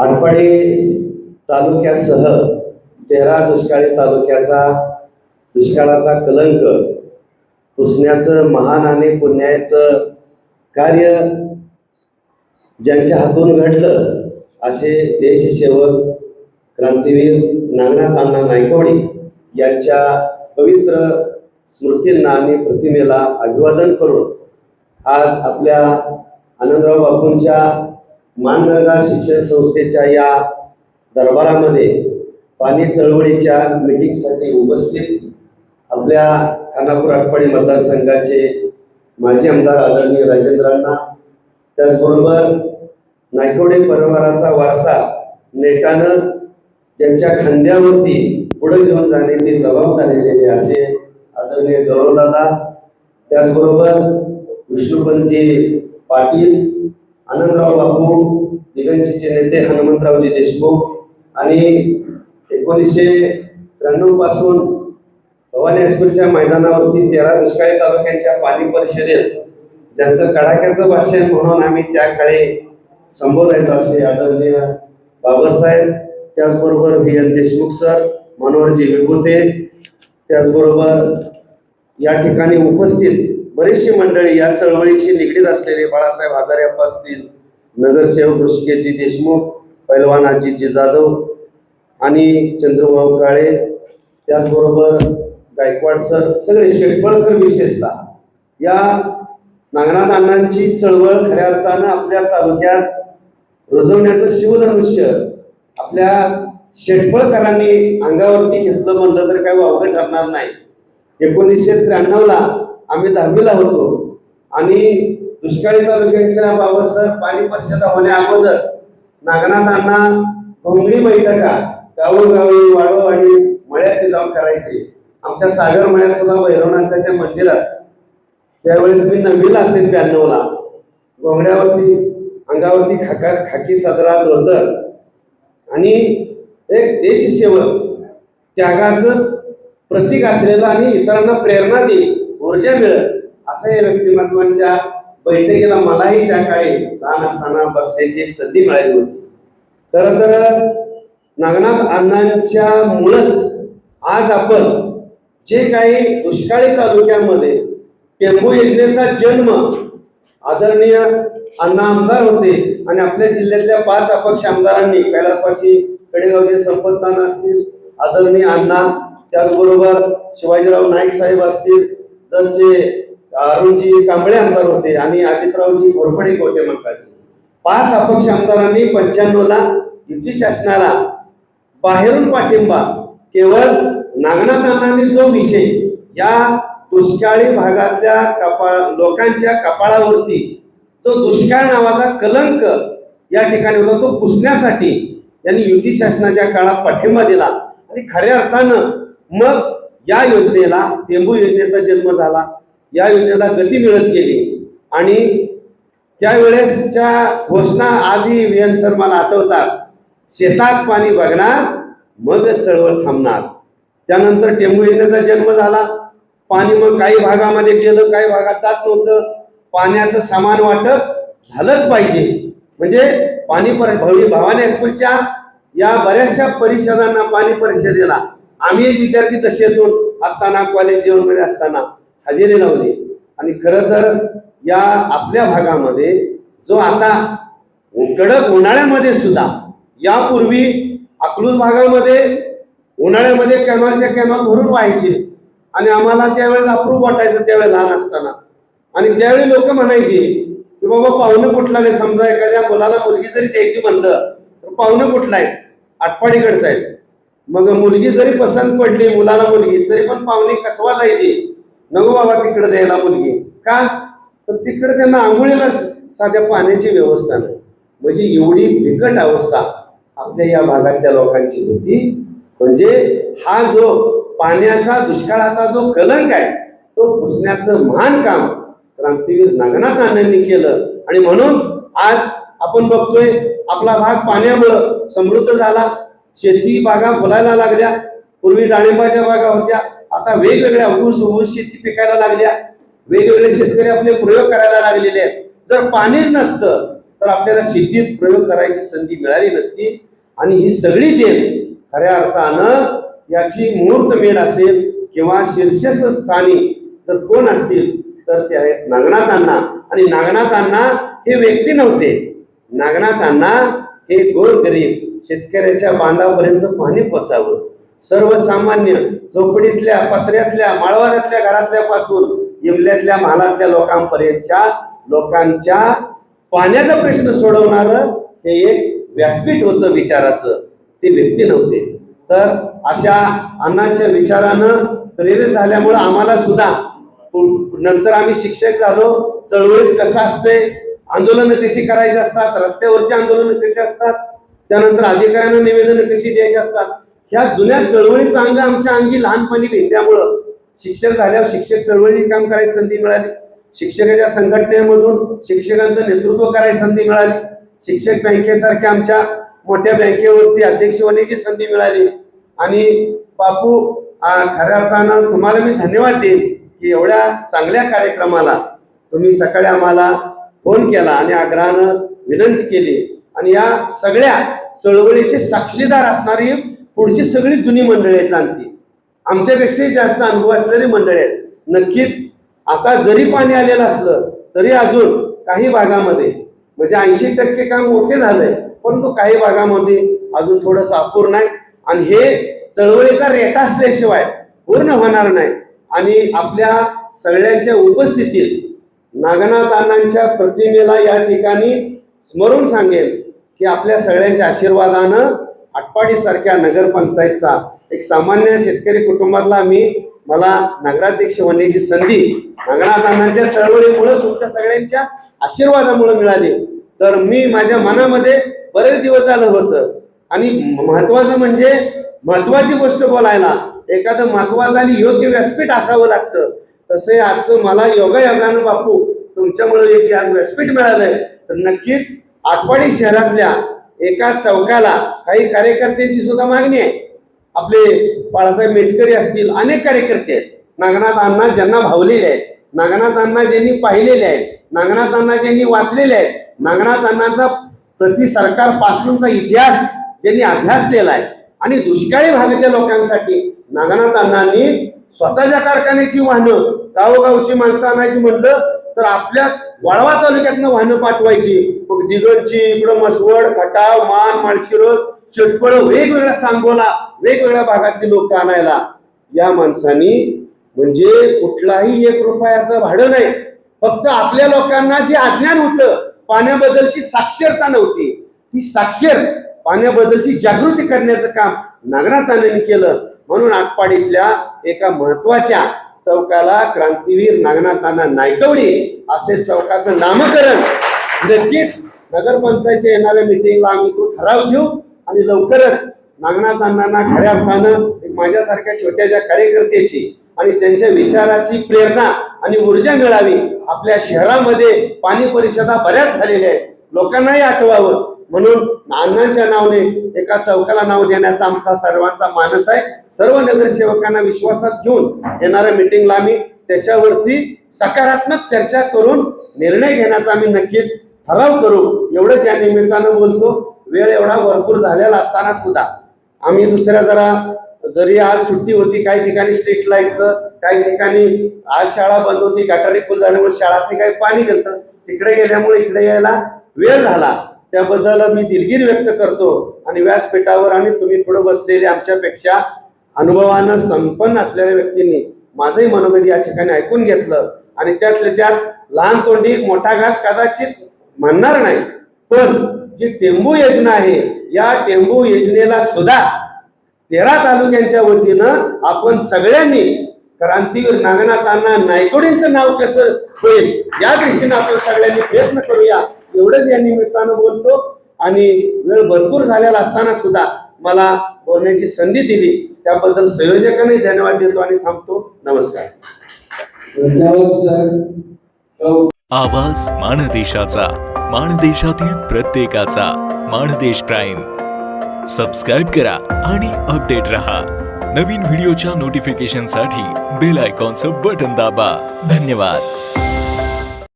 आटपाडी तालुक्यासह 13 दुष्काळी तालुक्याचा दुष्काळाचा कलंक पुसण्याचं महान आणि पुण्याचं कार्य ज्यांच्या हातून घडलं असे देशसेवक क्रांतीवीर नागनाथ अण्णा नायकवडी यांच्या पवित्र स्मृतींना आणि प्रतिमेला अभिवादन करून आज आपल्या आनंदराव बापूंच्या मानगंगा शिक्षण संस्थेच्या या दरबारामध्ये पाणी चळवळीच्या मीटिंगसाठी उपस्थित आपल्या खानापूर आटपाडी मतदारसंघाचे माजी आमदार आदरणीय राजेंद्रांना, त्याचबरोबर नायकवडी परिवाराचा वारसा नेटानं ज्यांच्या खांद्यावरती पुढे घेऊन जाण्याची जबाबदारी दिली असे आदरणीय गौरवदादा, त्याचबरोबर विष्णुपंतजी पाटील, आनंदराव बापू, दिगंजीचे नेते हनुमंतरावजी देशमुख आणि 1993 पासून भवानी हायस्कूलच्या मैदानावरती 13 दुष्काळी तालुक्यांच्या पाणी परिषदेत ज्यांचं कडाक्याचं भाषण म्हणून आम्ही त्या काळी संबोधायचो असे आदरणीय बाबरसाहेब, त्याचबरोबर VN देशमुख सर, मनोहरजी विभूते, त्याचबरोबर या ठिकाणी उपस्थित बरीचशी मंडळी या चळवळीशी निगडीत असलेले बाळासाहेब हजारे अप्पा असतील, नगरसेवक ऋषिकेशजी देशमुख, पैलवान अजितजी जाधव आणि चंद्रभाऊ काळे, त्याचबरोबर गायकवाड सर, सगळे शेटपळकर विशेषतः या नागनाथ अण्णांची चळवळ खऱ्या अर्थानं आपल्या तालुक्यात रुजवण्याचं शिवधनुष्य आपल्या शेटपळकरांनी अंगावरती घेतलं म्हणलं तर काही वावगं ठरणार नाही. 1993ला आम्ही 10वीला होतो आणि दुष्काळी तालुक्यांच्या बाबतसर पाणी परिषदा होण्या अगोदर नागनाथ अण्णा घोंगडी बैठका गावोगावी वाडोवाडी मळ्यात जाऊन करायचे. आमच्या सागर मळ्यात सुद्धा भैरवनाथाच्या मंदिरात त्यावेळेस मी 9वीला असेल 92ला घोंगड्यावरती अंगावरती खाकी सदरा धोतर आणि एक देशसेवक त्यागाचं प्रतीक असलेलं आणि इतरांना प्रेरणा देईल, ऊर्जा मिळत असं या व्यक्तिमत्वांच्या बैठकीला मलाही त्या काळी लहान असताना बसण्याची एक संधी मिळाली होती. खरं तर नागनाथ अण्णांच्या मुळच आज आपण जे काही दुष्काळी तालुक्यामध्ये टेंबू योजनेचा जन्म आदरणीय अण्णा आमदार होते आणि आपल्या जिल्ह्यातल्या 5 अपक्ष आमदारांनी कैलासवासी कडेगावचे संपतनाना असतील, आदरणीय अण्णा, त्याचबरोबर शिवाजीराव नाईक साहेब असतील, ज्यांचे अरुणजी कांबळे आमदार होते आणि अजितरावजी घोरपडे कोटे मंकाजी, 5 अपक्ष आमदारांनी 95ला युती शासनाला बाहेरून पाठिंबा केवळ नागनाथ अण्णांनी जो विषय या दुष्काळी भागातल्या लोकांच्या कपाळावरती जो दुष्काळ नावाचा कलंक या ठिकाणी होता तो पुसण्यासाठी यांनी युती शासनाच्या काळात पाठिंबा दिला आणि खऱ्या अर्थानं मग या योजनेला टेंबू योजनेचा जन्म झाला. या योजनेला गती मिळत गेली आणि त्यावेळेसच्या घोषणा आजही VN सर मला आठवतात, शेतात पाणी बघणार मग चळवळ थांबणार. त्यानंतर टेंबू योजनेचा जन्म झाला. पाणी मग काही भागामध्ये गेलं, काही भागात जात नव्हतं. पाण्याचं समान वाटप झालंच पाहिजे म्हणजे पाणी भवानी हायस्कूलच्या या बऱ्याचशा परिषदांना पाणी परिषदेला आम्ही एक विद्यार्थी दशेतून असताना कॉलेज जीवनमध्ये असताना हजेरी लावली आणि खरं तर या आपल्या भागामध्ये जो आता कडक उन्हाळ्यामध्ये सुद्धा यापूर्वी अकलूज भागामध्ये उन्हाळ्यामध्ये कॅनॉल भरून व्हायचे आणि आम्हाला त्यावेळेस अप्रूप वाटायचं त्यावेळेस लहान असताना. आणि त्यावेळी लोक म्हणायचे की बाबा पाहुणं कुठला नाही, समजा एखाद्या मुलाला मुलगी जरी द्यायची म्हणलं तर पाहुणं कुठला आहे, आटपाडीकडचं आहे. मग मुलगी जरी पसंत पडली मुलाला मुलगी तरी पण पाहुणे कचवा जायची, नको बाबा तिकडे द्यायला मुलगी, का तर तिकडे त्यांना आंघोळीला साध्या पाण्याची व्यवस्था नाही. म्हणजे एवढी बिकट अवस्था आपल्या या भागातल्या लोकांची होती. म्हणजे हा जो पाण्याचा दुष्काळाचा जो कलंक आहे तो पुसण्याचं महान काम क्रांतीवीर नागनाथ अण्णांनी केलं आणि म्हणून आज आपण बघतोय आपला भाग पाण्यामुळं समृद्ध झाला. शेती बागा फुलायला लागल्या. पूर्वी डाळिंबाच्या बागा होत्या, आता वेगवेगळ्या ऊस शेती पिकायला लागल्या. वेगवेगळे शेतकरी आपले प्रयोग करायला लागलेले आहेत. जर पाणीच नसतं तर आपल्याला शेतीत प्रयोग करायची संधी मिळाली नसती. आणि ही सगळी देण खऱ्या अर्थानं याची मुहूर्तमेढ असेल किंवा शीर्षस्थानी जर कोण असतील तर ते आहेत नागनाथ अण्णा. आणि नागनाथ अण्णा हे व्यक्ती नव्हते, नागनाथ अण्णा हे गोरगरीब शेतकऱ्याच्या बांधापर्यंत पाणी पोचावं, सर्वसामान्य झोपडीतल्या, पत्र्यातल्या, माळवाऱ्यातल्या घरातल्या पासून इमल्यातल्या महालातल्या लोकांच्या पाण्याचा प्रश्न सोडवणारं हे एक व्यासपीठ होतं विचाराचं, ते व्यक्ती नव्हते. तर अशा अण्णांच्या विचारानं प्रेरित झाल्यामुळं आम्हाला सुद्धा नंतर आम्ही शिक्षक झालो. चळवळीत कसं असते, आंदोलनं कशी करायची असतात, रस्त्यावरची आंदोलनं कशी असतात, त्यानंतर अधिकाऱ्यांना निवेदनं कशी द्यायची असतात, ह्या जुन्या चळवळीचं अंग आमच्या अंगी लहानपणी भेटल्यामुळं शिक्षक झाल्यावर शिक्षक चळवळीत काम करायची संधी मिळाली. शिक्षकाच्या संघटनेमधून शिक्षकांचं नेतृत्व करायची संधी मिळाली. शिक्षक बँकेसारख्या आमच्या मोठ्या बँकेवरती अध्यक्ष होण्याची संधी मिळाली. आणि बापू खऱ्या अर्थानं तुम्हाला मी धन्यवाद देईन की एवढ्या चांगल्या कार्यक्रमाला तुम्ही सकाळी आम्हाला फोन केला आणि आग्रहानं विनंती केली. आणि या सगळ्या चळवळीचे साक्षीदार असणारी पुढची सगळी जुनी मंडळी आहेत, जाणती आमच्यापेक्षाही जास्त अनुभव असलेली मंडळी आहेत. नक्कीच आता जरी पाणी आलेलं असलं तरी अजून काही भागामध्ये म्हणजे 80% काम ओके झालंय, परंतु काही भागामध्ये अजून थोडंसं अपूर्ण आहे. आणि हे चळवळीचा रेटा असल्याशिवाय पूर्ण होणार नाही. आणि आपल्या सगळ्यांच्या उपस्थितीत नागनाथ अण्णांच्या प्रतिमेला या ठिकाणी स्मरून सांगेल की आपल्या सगळ्यांच्या आशीर्वादानं आटपाडी सारख्या नगरपंचायतचा एक सामान्य शेतकरी कुटुंबातला मला नगराध्यक्ष होण्याची संधी नागनाथ अण्णांच्या चळवळीमुळे तुमच्या सगळ्यांच्या आशीर्वादामुळे मिळाली. तर मी माझ्या मनामध्ये बरेच दिवस झालं होतं. आणि महत्वाचं म्हणजे महत्वाची गोष्ट बोलायला एखादं महत्वाचं आणि योग्य व्यासपीठ असावं लागतं. तसे आजचं मला योगायोगानं बापू तुमच्यामुळे एक आज व्यासपीठ मिळालंय. तर नक्कीच आटपाडी शहरातल्या एका चौकाला काही कार्यकर्त्यांची सुद्धा मागणी आहे. आपले बाळासाहेब मेटकरी असतील, अनेक कार्यकर्ते आहेत नागनाथ अण्णा ज्यांना भावलेले आहेत, नागनाथ अण्णा ज्यांनी पाहिलेले आहेत, नागनाथ अण्णा ज्यांनी वाचलेले आहेत, नागनाथ अण्णांचा प्रति सरकार पासूनचा इतिहास ज्यांनी अभ्यासलेला आहे. आणि दुष्काळी भागातल्या लोकांसाठी नागनाथ अण्णांनी स्वतःच्या कारखान्याची वाहनं गावोगावची माणसं आणायची म्हटलं तर आपल्या वाळवा तालुक्यातनं वाहनं पाठवायची. मग दिगंची, इकडं मसवड, खटाव, मान, माळशिरस, चटपळ, वेगवेगळ्या सांगोला, वेगवेगळ्या भागातली लोक आणायला या माणसांनी म्हणजे कुठलाही 1 रुपयाचं भाडं नाही, फक्त आपल्या लोकांना जे अज्ञान होतं, पाण्याबद्दलची साक्षरता नव्हती, ती साक्षर पाण्याबद्दलची जागृती करण्याचं काम नागनाथ अण्णांनी केलं. म्हणून आटपाडीतल्या एका महत्वाच्या चौकाला क्रांतीवीर नागनाथ अण्णा नायकवडी असे चौकाचं नामकरण नक्कीच नगरपंचायतच्या येणाऱ्या मिटिंगला आम्ही तो ठराव घेऊ. आणि लवकरच नागनाथ अण्णांना खऱ्या अर्थानं माझ्यासारख्या छोट्याशा कार्यकर्त्याची आणि त्यांच्या विचाराची प्रेरणा आणि ऊर्जा मिळावी. आपल्या शहरामध्ये पाणी परिषदा बऱ्याच झालेल्या आहेत, लोकांनाही आठवावं म्हणून अण्णांच्या नावाने एका चौकाला नाव देण्याचा आमचा सर्वांचा मानस आहे. सर्व नगरसेवकांना विश्वासात घेऊन येणाऱ्या मिटिंगला आम्ही त्याच्यावरती सकारात्मक चर्चा करून निर्णय घेण्याचा आम्ही नक्कीच ठराव करू. एवढंच या निमित्तानं बोलतो. वेळ एवढा भरपूर झालेला असताना सुद्धा आम्ही दुसऱ्या जरी आज सुट्टी होती, काही ठिकाणी स्ट्रीट लाईटचं, काही ठिकाणी आज शाळा बंद होती, गटारी फुल झाल्यामुळे शाळातनी काही पाणी गेलं, तिकडे गेल्यामुळे इकडे यायला वेळ झाला. त्याबद्दल मी दिलगिरी व्यक्त करतो. आणि व्यासपीठावर आणि तुम्ही पुढे बसलेले आमच्यापेक्षा अनुभवानं संपन्न असलेल्या व्यक्तींनी माझंही मनोगत या ठिकाणी ऐकून घेतलं. आणि त्यातले त्यात लहान तोंडी मोठा घास कदाचित म्हणणार नाही, पण जी टेंबू योजना आहे या टेंबू योजनेला सुद्धा 13 तालुक्यांच्या वतीनं आपण सगळ्यांनी क्रांतीवीर नागनाथ अण्णा नायकवडींचं नाव कसं होईल या दृष्टीने आपण सगळ्यांनी प्रयत्न करूया. एवढंच या निमित्तानं बोलतो. आणि वेळ भरपूर झालेला असताना सुद्धा मला बोलण्याची संधी दिली त्याबद्दल संयोजकांनाही धन्यवाद देतो आणि थांबतो. नमस्कार. धन्यवाद सर. आवाज माणदेशाचा, माणदेशातील प्रत्येकाचा. माणदेश प्राईम सबस्क्राईब करा आणि अपडेट रहा. नवीन व्हिडिओच्या नोटिफिकेशनसाठी बेल आयकॉनचं बटन दाबा. धन्यवाद.